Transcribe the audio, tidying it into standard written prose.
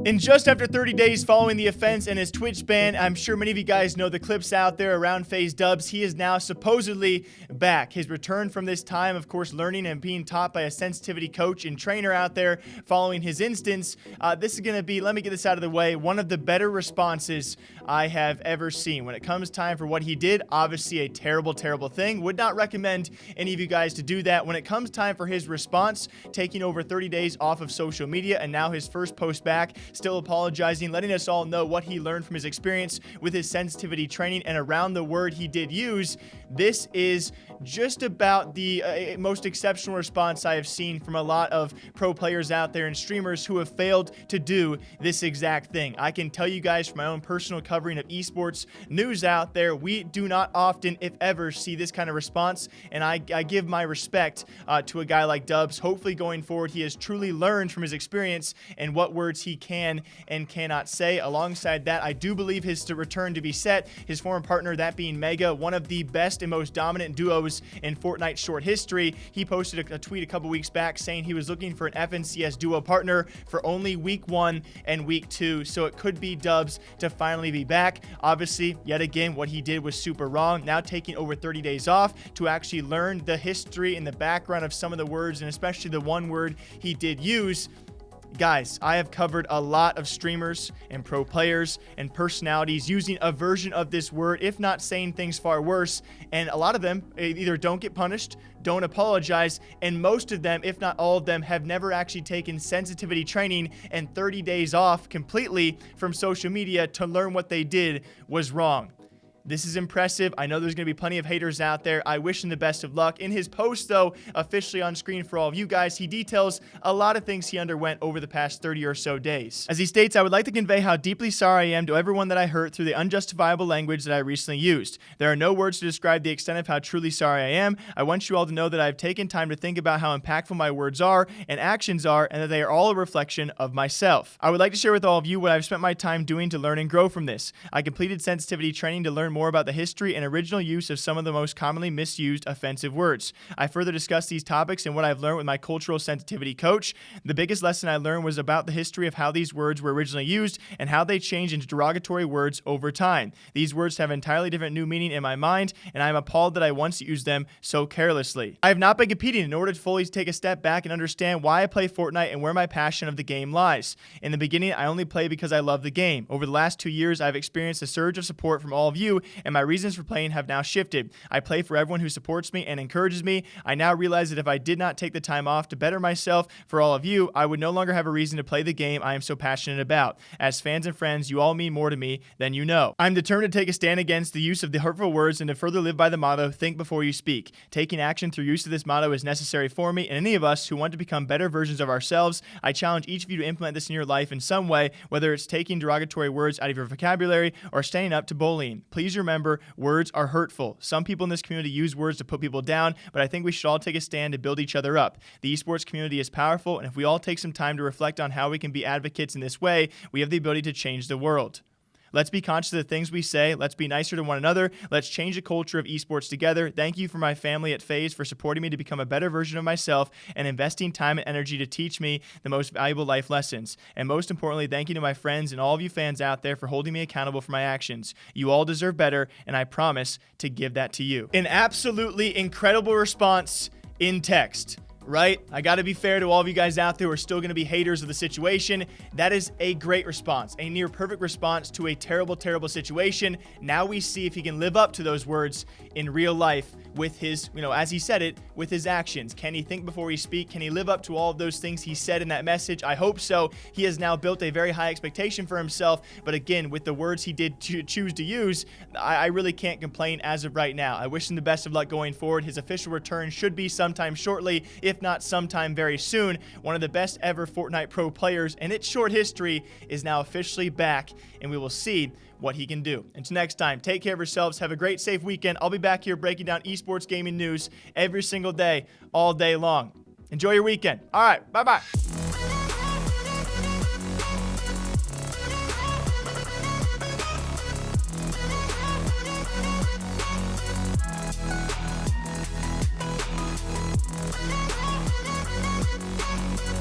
In just after 30 days following the offense and his Twitch ban, I'm sure many of you guys know the clips out there around FaZe Dubs. He is now supposedly back. His return from this time, of course, learning and being taught by a sensitivity coach and trainer out there following his instance. This is going to be, let me get this out of the way, one of the better responses I have ever seen. When it comes time for what he did, obviously a terrible, terrible thing. Would not recommend any of you guys to do that. When it comes time for his response, taking over 30 days off of social media and now his first post back, still apologizing, letting us all know what he learned from his experience with his sensitivity training and around the word he did use. This is just about the most exceptional response I have seen from a lot of pro players out there and streamers who have failed to do this exact thing. I can tell you guys from my own personal covering of esports news out there, we do not often, if ever, see this kind of response, and I give my respect to a guy like Dubs. Hopefully going forward, he has truly learned from his experience and what words he can and cannot say. Alongside that, I do believe his return to be set. His former partner, that being Mega, one of the best and most dominant duos in Fortnite short history. He posted a tweet a couple weeks back saying he was looking for an FNCS duo partner for only week 1 and week 2. So it could be Dubs to finally be back. Obviously, yet again, what he did was super wrong. Now taking over 30 days off to actually learn the history and the background of some of the words, and especially the one word he did use. Guys, I have covered a lot of streamers and pro players and personalities using a version of this word, if not saying things far worse, and a lot of them either don't get punished, don't apologize, and most of them, if not all of them, have never actually taken sensitivity training, and 30 days off completely from social media to learn what they did was wrong. This is impressive. I know there's going to be plenty of haters out there. I wish him the best of luck. In his post, though, officially on screen for all of you guys, he details a lot of things he underwent over the past 30 or so days. As he states, I would like to convey how deeply sorry I am to everyone that I hurt through the unjustifiable language that I recently used. There are no words to describe the extent of how truly sorry I am. I want you all to know that I've taken time to think about how impactful my words are and actions are, and that they are all a reflection of myself. I would like to share with all of you what I've spent my time doing to learn and grow from this. I completed sensitivity training to learn more about the history and original use of some of the most commonly misused offensive words. I further discussed these topics and what I've learned with my cultural sensitivity coach. The biggest lesson I learned was about the history of how these words were originally used and how they changed into derogatory words over time. These words have entirely different new meaning in my mind, and I am appalled that I once used them so carelessly. I have not been competing in order to fully take a step back and understand why I play Fortnite and where my passion of the game lies. In the beginning, I only played because I love the game. Over the last 2 years, I've experienced a surge of support from all of you, and my reasons for playing have now shifted. I play for everyone who supports me and encourages me. I now realize that if I did not take the time off to better myself for all of you, I would no longer have a reason to play the game I am so passionate about. As fans and friends, you all mean more to me than you know. I'm determined to take a stand against the use of the hurtful words and to further live by the motto, think before you speak. Taking action through use of this motto is necessary for me and any of us who want to become better versions of ourselves. I challenge each of you to implement this in your life in some way, whether it's taking derogatory words out of your vocabulary or standing up to bullying. Please remember, words are hurtful. Some people in this community use words to put people down, but I think we should all take a stand to build each other up. The esports community is powerful, and if we all take some time to reflect on how we can be advocates in this way, we have the ability to change the world. Let's be conscious of the things we say. Let's be nicer to one another. Let's change the culture of esports together. Thank you for my family at FaZe for supporting me to become a better version of myself and investing time and energy to teach me the most valuable life lessons. And most importantly, thank you to my friends and all of you fans out there for holding me accountable for my actions. You all deserve better, and I promise to give that to you. An absolutely incredible response in text. Right? I got to be fair to all of you guys out there who are still going to be haters of the situation. That is a great response, a near perfect response to a terrible, terrible situation. Now we see if he can live up to those words in real life with his, as he said it, with his actions. Can he think before he speak? Can he live up to all of those things he said in that message? I hope so. He has now built a very high expectation for himself. But again, with the words he did choose to use, I really can't complain as of right now. I wish him the best of luck going forward. His official return should be sometime shortly, if not sometime very soon. One of the best ever Fortnite pro players in its short history is now officially back, and we will see what he can do. Until next time, take care of yourselves. Have a great, safe weekend. I'll be back here breaking down esports gaming news every single day, all day long. Enjoy your weekend. All right, bye-bye.